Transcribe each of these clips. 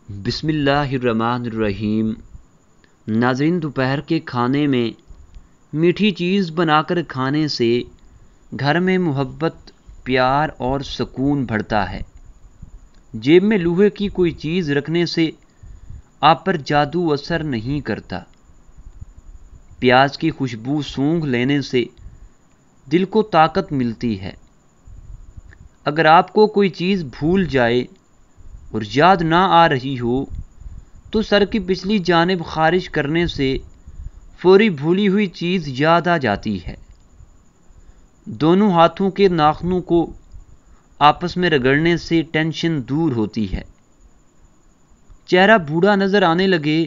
بسم اللہ الرحمن الرحیم۔ ناظرین، دوپہر کے کھانے میں میٹھی چیز بنا کر کھانے سے گھر میں محبت، پیار اور سکون بڑھتا ہے۔ جیب میں لوہے کی کوئی چیز رکھنے سے آپ پر جادو اثر نہیں کرتا۔ پیاز کی خوشبو سونگھ لینے سے دل کو طاقت ملتی ہے۔ اگر آپ کو کوئی چیز بھول جائے اور یاد نہ آ رہی ہو تو سر کی پچھلی جانب خارج کرنے سے فوری بھولی ہوئی چیز یاد آ جاتی ہے۔ دونوں ہاتھوں کے ناخنوں کو آپس میں رگڑنے سے ٹینشن دور ہوتی ہے۔ چہرہ بوڑھا نظر آنے لگے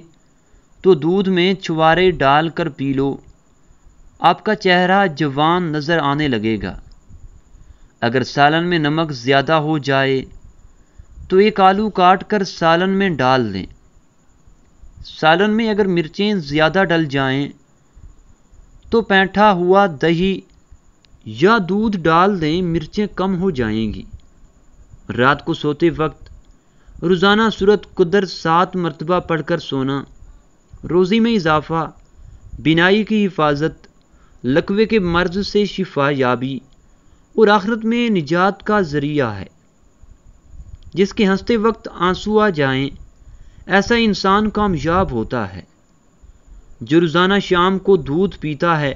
تو دودھ میں چھوارے ڈال کر پی لو، آپ کا چہرہ جوان نظر آنے لگے گا۔ اگر سالن میں نمک زیادہ ہو جائے تو ایک آلو کاٹ کر سالن میں ڈال دیں۔ سالن میں اگر مرچیں زیادہ ڈل جائیں تو پینٹھا ہوا دہی یا دودھ ڈال دیں، مرچیں کم ہو جائیں گی۔ رات کو سوتے وقت روزانہ سورۃ قدر 7 مرتبہ پڑھ کر سونا روزی میں اضافہ، بینائی کی حفاظت، لقوے کے مرض سے شفا یابی اور آخرت میں نجات کا ذریعہ ہے۔ جس کے ہنستے وقت آنسو آ جائیں ایسا انسان کامیاب ہوتا ہے۔ جو روزانہ شام کو دودھ پیتا ہے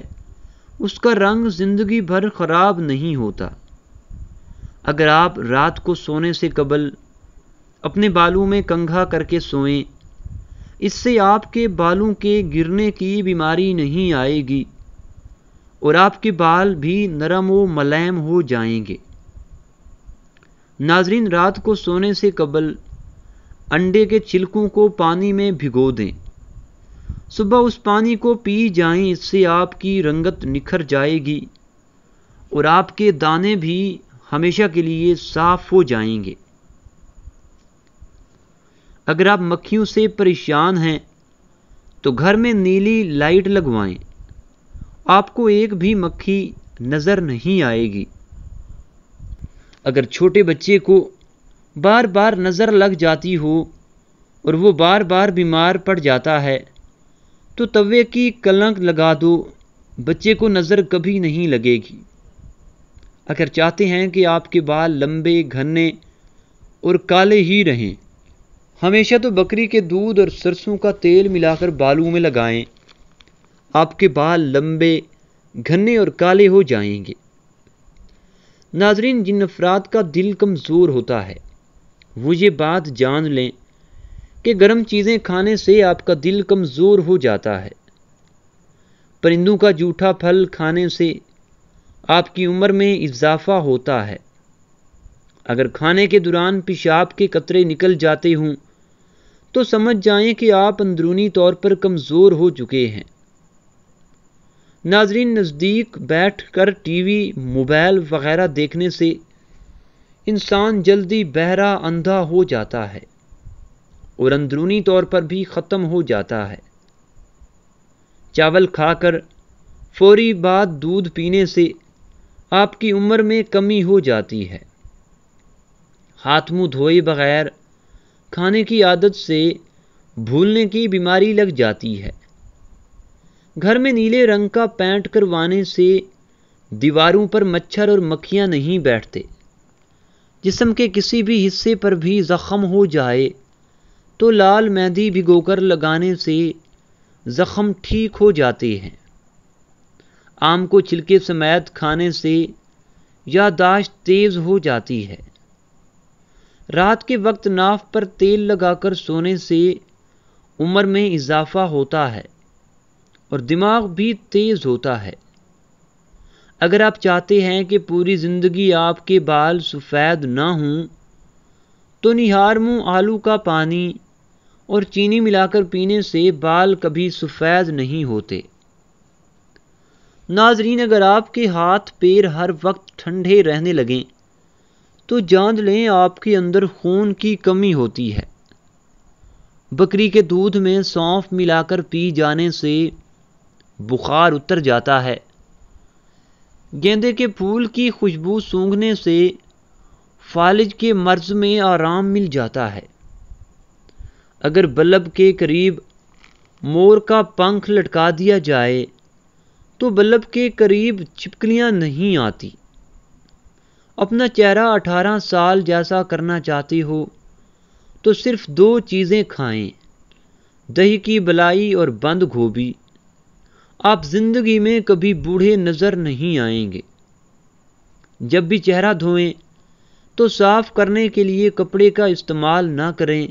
اس کا رنگ زندگی بھر خراب نہیں ہوتا۔ اگر آپ رات کو سونے سے قبل اپنے بالوں میں کنگھا کر کے سوئیں، اس سے آپ کے بالوں کے گرنے کی بیماری نہیں آئے گی اور آپ کے بال بھی نرم و ملائم ہو جائیں گے۔ ناظرین، رات کو سونے سے قبل انڈے کے چھلکوں کو پانی میں بھگو دیں، صبح اس پانی کو پی جائیں، اس سے آپ کی رنگت نکھر جائے گی اور آپ کے دانے بھی ہمیشہ کے لیے صاف ہو جائیں گے۔ اگر آپ مکھیوں سے پریشان ہیں تو گھر میں نیلی لائٹ لگوائیں، آپ کو ایک بھی مکھی نظر نہیں آئے گی۔ اگر چھوٹے بچے کو بار بار نظر لگ جاتی ہو اور وہ بار بار بیمار پڑ جاتا ہے تو توے کی کلنگ لگا دو، بچے کو نظر کبھی نہیں لگے گی۔ اگر چاہتے ہیں کہ آپ کے بال لمبے، گھنے اور کالے ہی رہیں، ہمیشہ تو بکری کے دودھ اور سرسوں کا تیل ملا کر بالوں میں لگائیں، آپ کے بال لمبے، گھنے اور کالے ہو جائیں گے۔ ناظرین، جن افراد کا دل کمزور ہوتا ہے وہ یہ بات جان لیں کہ گرم چیزیں کھانے سے آپ کا دل کمزور ہو جاتا ہے۔ پرندوں کا جھوٹا پھل کھانے سے آپ کی عمر میں اضافہ ہوتا ہے۔ اگر کھانے کے دوران پیشاب کے قطرے نکل جاتے ہوں تو سمجھ جائیں کہ آپ اندرونی طور پر کمزور ہو چکے ہیں۔ ناظرین، نزدیک بیٹھ کر ٹی وی، موبائل وغیرہ دیکھنے سے انسان جلدی بہرا، اندھا ہو جاتا ہے اور اندرونی طور پر بھی ختم ہو جاتا ہے۔ چاول کھا کر فوری بعد دودھ پینے سے آپ کی عمر میں کمی ہو جاتی ہے۔ ہاتھ منہ دھوئے بغیر کھانے کی عادت سے بھولنے کی بیماری لگ جاتی ہے۔ گھر میں نیلے رنگ کا پینٹ کروانے سے دیواروں پر مچھر اور مکھیاں نہیں بیٹھتے۔ جسم کے کسی بھی حصے پر بھی زخم ہو جائے تو لال مہندی بھگو کر لگانے سے زخم ٹھیک ہو جاتے ہیں۔ آم کو چھلکے سمیت کھانے سے یادداشت تیز ہو جاتی ہے۔ رات کے وقت ناف پر تیل لگا کر سونے سے عمر میں اضافہ ہوتا ہے اور دماغ بھی تیز ہوتا ہے۔ اگر آپ چاہتے ہیں کہ پوری زندگی آپ کے بال سفید نہ ہوں تو نہار منہ آلو کا پانی اور چینی ملا کر پینے سے بال کبھی سفید نہیں ہوتے۔ ناظرین، اگر آپ کے ہاتھ پیر ہر وقت ٹھنڈے رہنے لگیں تو جان لیں آپ کے اندر خون کی کمی ہوتی ہے۔ بکری کے دودھ میں سونف ملا کر پی جانے سے بخار اتر جاتا ہے۔ گیندے کے پھول کی خوشبو سونگھنے سے فالج کے مرض میں آرام مل جاتا ہے۔ اگر بلب کے قریب مور کا پنکھ لٹکا دیا جائے تو بلب کے قریب چھپکلیاں نہیں آتی۔ اپنا چہرہ 18 سال جیسا کرنا چاہتے ہو تو صرف 2 چیزیں کھائیں، دہی کی بلائی اور بند گوبھی۔ آپ زندگی میں کبھی بوڑھے نظر نہیں آئیں گے۔ جب بھی چہرہ دھوئیں تو صاف کرنے کے لیے کپڑے کا استعمال نہ کریں،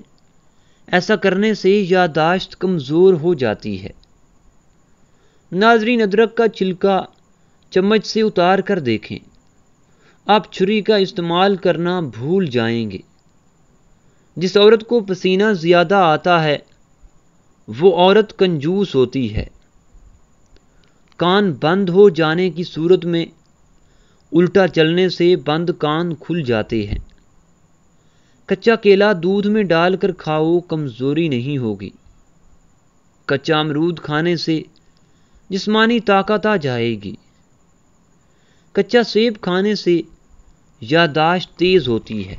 ایسا کرنے سے یادداشت کمزور ہو جاتی ہے۔ ناظرین، ادرک کا چھلکا چمچ سے اتار کر دیکھیں، آپ چھری کا استعمال کرنا بھول جائیں گے۔ جس عورت کو پسینہ زیادہ آتا ہے وہ عورت کنجوس ہوتی ہے۔ کان بند ہو جانے کی صورت میں الٹا چلنے سے بند کان کھل جاتے ہیں۔ کچا کیلا دودھ میں ڈال کر کھاؤ، کمزوری نہیں ہوگی۔ کچا امرود کھانے سے جسمانی طاقت آ جائے گی۔ کچا سیب کھانے سے یادداشت تیز ہوتی ہے۔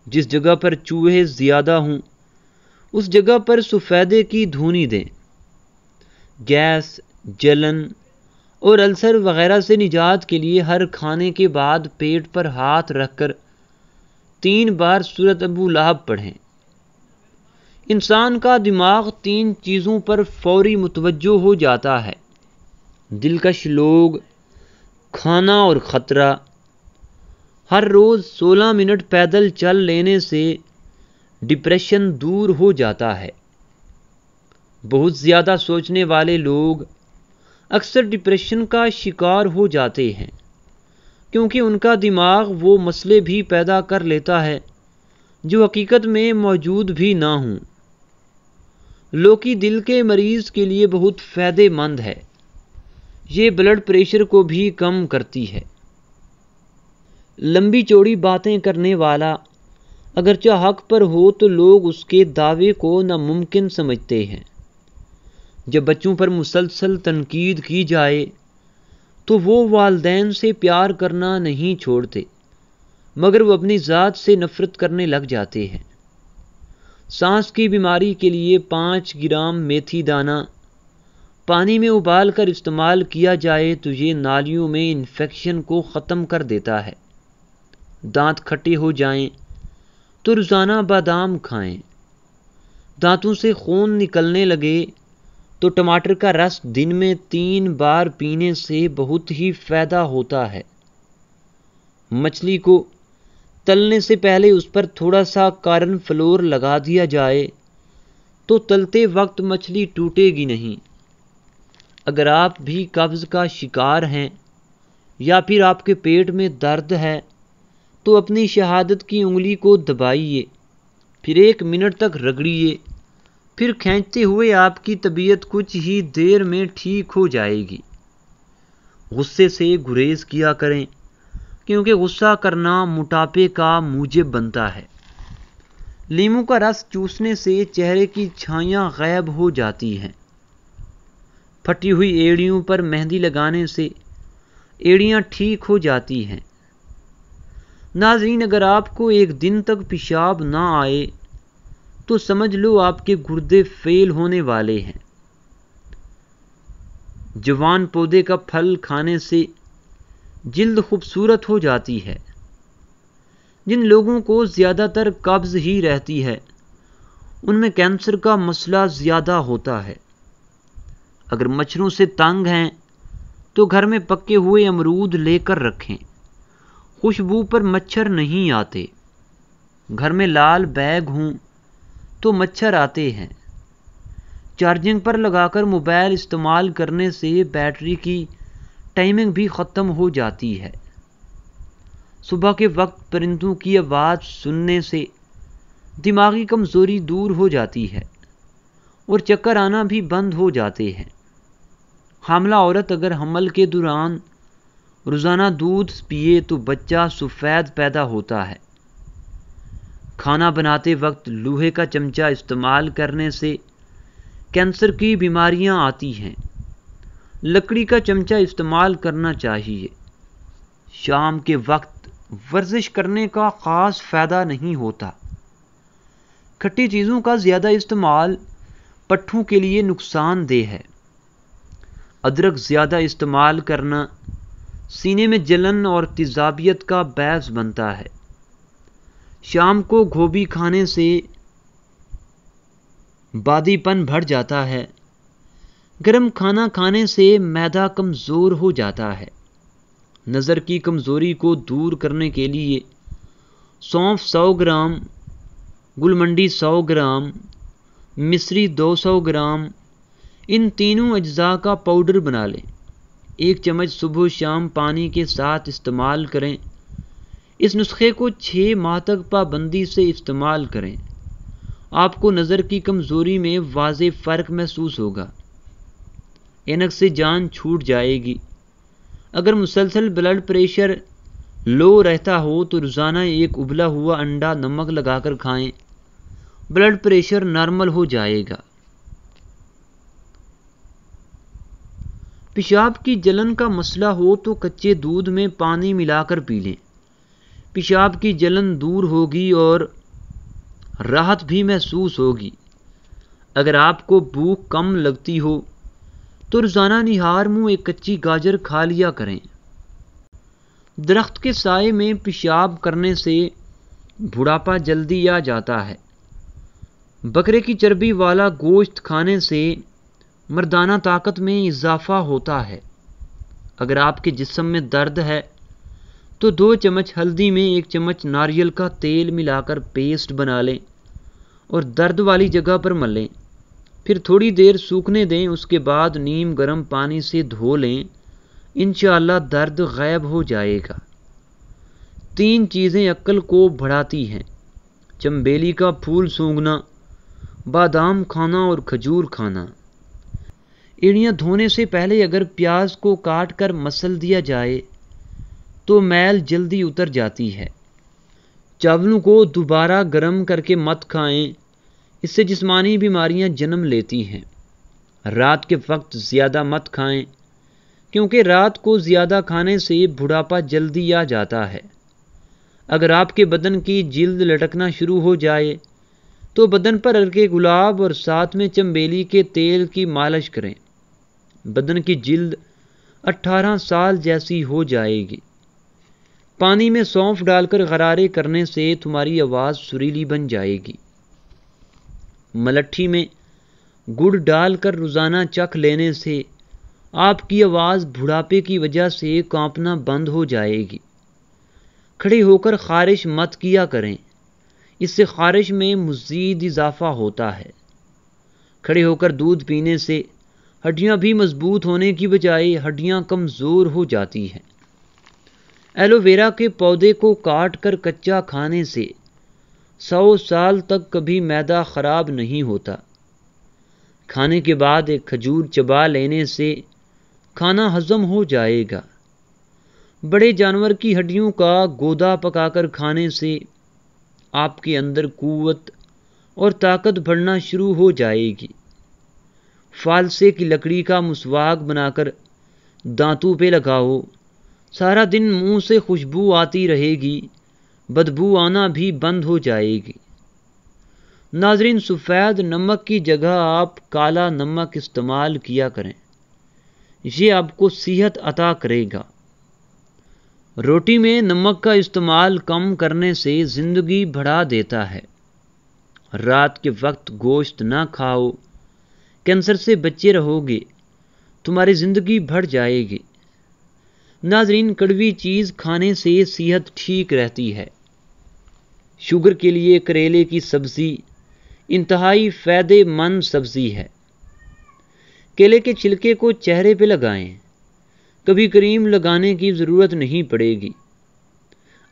جس جگہ پر چوہے زیادہ ہوں اس جگہ پر سفیدے کی دھونی دیں۔ گیس، جلن اور السر وغیرہ سے نجات کے لیے ہر کھانے کے بعد پیٹ پر ہاتھ رکھ کر 3 بار سورۃ ابو لہب پڑھیں۔ انسان کا دماغ 3 چیزوں پر فوری متوجہ ہو جاتا ہے: دلکش لوگ، کھانا اور خطرہ۔ ہر روز 16 منٹ پیدل چل لینے سے ڈپریشن دور ہو جاتا ہے۔ بہت زیادہ سوچنے والے لوگ اکثر ڈپریشن کا شکار ہو جاتے ہیں، کیونکہ ان کا دماغ وہ مسئلے بھی پیدا کر لیتا ہے جو حقیقت میں موجود بھی نہ ہوں۔ لوکی دل کے مریض کے لیے بہت فائدہ مند ہے۔ یہ بلڈ پریشر کو بھی کم کرتی ہے۔ لمبی چوڑی باتیں کرنے والا اگرچہ حق پر ہو تو لوگ اس کے دعوے کو ناممکن سمجھتے ہیں۔ جب بچوں پر مسلسل تنقید کی جائے تو وہ والدین سے پیار کرنا نہیں چھوڑتے، مگر وہ اپنی ذات سے نفرت کرنے لگ جاتے ہیں۔ سانس کی بیماری کے لیے 5 گرام میتھی دانہ پانی میں ابال کر استعمال کیا جائے تو یہ نالیوں میں انفیکشن کو ختم کر دیتا ہے۔ دانت کھٹے ہو جائیں تو روزانہ بادام کھائیں۔ دانتوں سے خون نکلنے لگے تو ٹماٹر کا رس دن میں 3 بار پینے سے بہت ہی فائدہ ہوتا ہے۔ مچھلی کو تلنے سے پہلے اس پر تھوڑا سا کارن فلور لگا دیا جائے تو تلتے وقت مچھلی ٹوٹے گی نہیں۔ اگر آپ بھی قبض کا شکار ہیں یا پھر آپ کے پیٹ میں درد ہے تو اپنی شہادت کی انگلی کو دبائیے، پھر 1 منٹ تک رگڑیے، پھر کھینچتے ہوئے آپ کی طبیعت کچھ ہی دیر میں ٹھیک ہو جائے گی۔ غصے سے گریز کیا کریں، کیونکہ غصہ کرنا موٹاپے کا موجب بنتا ہے۔ لیموں کا رس چوسنے سے چہرے کی چھائیاں غائب ہو جاتی ہیں۔ پھٹی ہوئی ایڑیوں پر مہندی لگانے سے ایڑیاں ٹھیک ہو جاتی ہیں۔ ناظرین، اگر آپ کو 1 دن تک پیشاب نہ آئے تو سمجھ لو آپ کے گردے فیل ہونے والے ہیں۔ جوان پودے کا پھل کھانے سے جلد خوبصورت ہو جاتی ہے۔ جن لوگوں کو زیادہ تر قبض ہی رہتی ہے ان میں کینسر کا مسئلہ زیادہ ہوتا ہے۔ اگر مچھروں سے تنگ ہیں تو گھر میں پکے ہوئے امرود لے کر رکھیں، خوشبو پر مچھر نہیں آتے۔ گھر میں لال بیگ ہوں تو مچھر آتے ہیں۔ چارجنگ پر لگا کر موبائل استعمال کرنے سے بیٹری کی ٹائمنگ بھی ختم ہو جاتی ہے۔ صبح کے وقت پرندوں کی آواز سننے سے دماغی کمزوری دور ہو جاتی ہے اور چکر آنا بھی بند ہو جاتے ہیں۔ حاملہ عورت اگر حمل کے دوران روزانہ دودھ پیے تو بچہ سفید پیدا ہوتا ہے۔ کھانا بناتے وقت لوہے کا چمچہ استعمال کرنے سے کینسر کی بیماریاں آتی ہیں۔ لکڑی کا چمچہ استعمال کرنا چاہیے۔ شام کے وقت ورزش کرنے کا خاص فائدہ نہیں ہوتا۔ کھٹی چیزوں کا زیادہ استعمال پٹھوں کے لیے نقصان دہ ہے۔ ادرک زیادہ استعمال کرنا سینے میں جلن اور تیزابیت کا باعث بنتا ہے۔ شام کو گوبھی کھانے سے بادی پن بڑھ جاتا ہے۔ گرم کھانا کھانے سے معدہ کمزور ہو جاتا ہے۔ نظر کی کمزوری کو دور کرنے کے لیے سونف 100 گرام، گلمنڈی 100 گرام، مصری 200 گرام، ان تینوں اجزاء کا پاؤڈر بنا لیں۔ 1 چمچ صبح و شام پانی کے ساتھ استعمال کریں۔ اس نسخے کو 6 ماہ تک پابندی سے استعمال کریں۔ آپ کو نظر کی کمزوری میں واضح فرق محسوس ہوگا۔ اینک سے جان چھوٹ جائے گی۔ اگر مسلسل بلڈ پریشر لو رہتا ہو تو روزانہ 1 ابلا ہوا انڈا نمک لگا کر کھائیں، بلڈ پریشر نارمل ہو جائے گا۔ پیشاب کی جلن کا مسئلہ ہو تو کچے دودھ میں پانی ملا کر پی لیں۔ پیشاب کی جلن دور ہوگی اور راحت بھی محسوس ہوگی۔ اگر آپ کو بھوک کم لگتی ہو تو روزانہ نہار منہ 1 کچی گاجر کھا لیا کریں۔ درخت کے سائے میں پیشاب کرنے سے بڑھاپا جلدی آ جاتا ہے۔ بکرے کی چربی والا گوشت کھانے سے مردانہ طاقت میں اضافہ ہوتا ہے۔ اگر آپ کے جسم میں درد ہے تو 2 چمچ ہلدی میں 1 چمچ ناریل کا تیل ملا کر پیسٹ بنا لیں اور درد والی جگہ پر ملیں، پھر تھوڑی دیر سوکھنے دیں، اس کے بعد نیم گرم پانی سے دھو لیں، انشاءاللہ درد غائب ہو جائے گا۔ 3 چیزیں عقل کو بڑھاتی ہیں: چنبیلی کا پھول سونگھنا، بادام کھانا اور کھجور کھانا۔ ایڑیاں دھونے سے پہلے اگر پیاز کو کاٹ کر مسل دیا جائے تو میل جلدی اتر جاتی ہے۔ چاولوں کو دوبارہ گرم کر کے مت کھائیں، اس سے جسمانی بیماریاں جنم لیتی ہیں۔ رات کے وقت زیادہ مت کھائیں کیونکہ رات کو زیادہ کھانے سے بڑھاپا جلدی آ جاتا ہے۔ اگر آپ کے بدن کی جلد لٹکنا شروع ہو جائے تو بدن پر عرق گلاب اور ساتھ میں چنبیلی کے تیل کی مالش کریں۔ بدن کی جلد 18 سال جیسی ہو جائے گی۔ پانی میں سونف ڈال کر غرارے کرنے سے تمہاری آواز سریلی بن جائے گی۔ ملٹھی میں گڑ ڈال کر روزانہ چکھ لینے سے آپ کی آواز بڑھاپے کی وجہ سے کانپنا بند ہو جائے گی۔ کھڑے ہو کر خارش مت کیا کریں، اس سے خارش میں مزید اضافہ ہوتا ہے۔ کھڑے ہو کر دودھ پینے سے ہڈیاں بھی مضبوط ہونے کی بجائے ہڈیاں کمزور ہو جاتی ہیں۔ ایلو ویرا کے پودے کو کاٹ کر کچا کھانے سے 100 سال تک کبھی معدہ خراب نہیں ہوتا۔ کھانے کے بعد 1 کھجور چبا لینے سے کھانا ہضم ہو جائے گا۔ بڑے جانور کی ہڈیوں کا گودا پکا کر کھانے سے آپ کے اندر قوت اور طاقت بڑھنا شروع ہو جائے گی۔ فالسے کی لکڑی کا مسواک بنا کر دانتوں پہ لگاؤ، سارا دن منہ سے خوشبو آتی رہے گی، بدبو آنا بھی بند ہو جائے گی۔ ناظرین، سفید نمک کی جگہ آپ کالا نمک استعمال کیا کریں، یہ آپ کو صحت عطا کرے گا۔ روٹی میں نمک کا استعمال کم کرنے سے زندگی بڑھا دیتا ہے۔ رات کے وقت گوشت نہ کھاؤ، کینسر سے بچے رہو گے، تمہاری زندگی بڑھ جائے گی۔ ناظرین، کڑوی چیز کھانے سے صحت ٹھیک رہتی ہے۔ شوگر کے لیے کریلے کی سبزی انتہائی فائدہ مند سبزی ہے۔ کیلے کے چھلکے کو چہرے پہ لگائیں، کبھی کریم لگانے کی ضرورت نہیں پڑے گی۔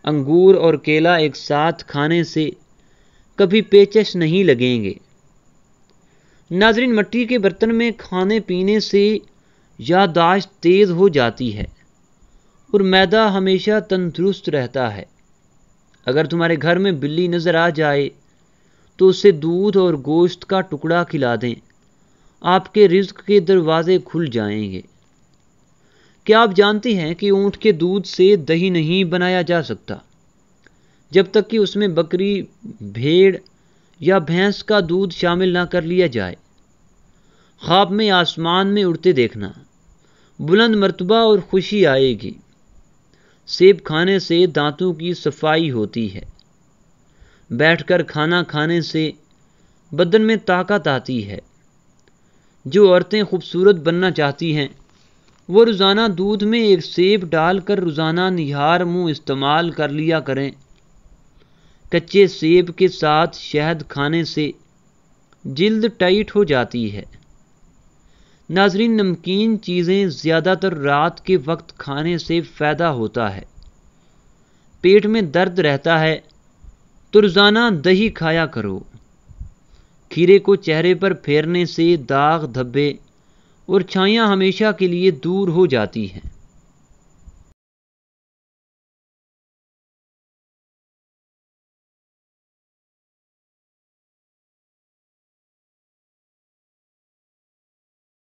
انگور اور کیلا ایک ساتھ کھانے سے کبھی پیچش نہیں لگیں گے۔ ناظرین، مٹی کے برتن میں کھانے پینے سے یادداشت تیز ہو جاتی ہے اور معدہ ہمیشہ تندرست رہتا ہے۔ اگر تمہارے گھر میں بلی نظر آ جائے تو اسے دودھ اور گوشت کا ٹکڑا کھلا دیں، آپ کے رزق کے دروازے کھل جائیں گے۔ کیا آپ جانتے ہیں کہ اونٹ کے دودھ سے دہی نہیں بنایا جا سکتا جب تک کہ اس میں بکری، بھیڑ یا بھینس کا دودھ شامل نہ کر لیا جائے۔ خواب میں آسمان میں اڑتے دیکھنا، بلند مرتبہ اور خوشی آئے گی۔ سیب کھانے سے دانتوں کی صفائی ہوتی ہے۔ بیٹھ کر کھانا کھانے سے بدن میں طاقت آتی ہے۔ جو عورتیں خوبصورت بننا چاہتی ہیں وہ روزانہ دودھ میں ایک سیب ڈال کر روزانہ نہار منہ استعمال کر لیا کریں۔ کچے سیب کے ساتھ شہد کھانے سے جلد ٹائٹ ہو جاتی ہے۔ ناظرین، نمکین چیزیں زیادہ تر رات کے وقت کھانے سے فائدہ ہوتا ہے۔ پیٹ میں درد رہتا ہے تو روزانہ دہی کھایا کرو۔ کھیرے کو چہرے پر پھیرنے سے داغ دھبے اور چھائیاں ہمیشہ کے لیے دور ہو جاتی ہیں۔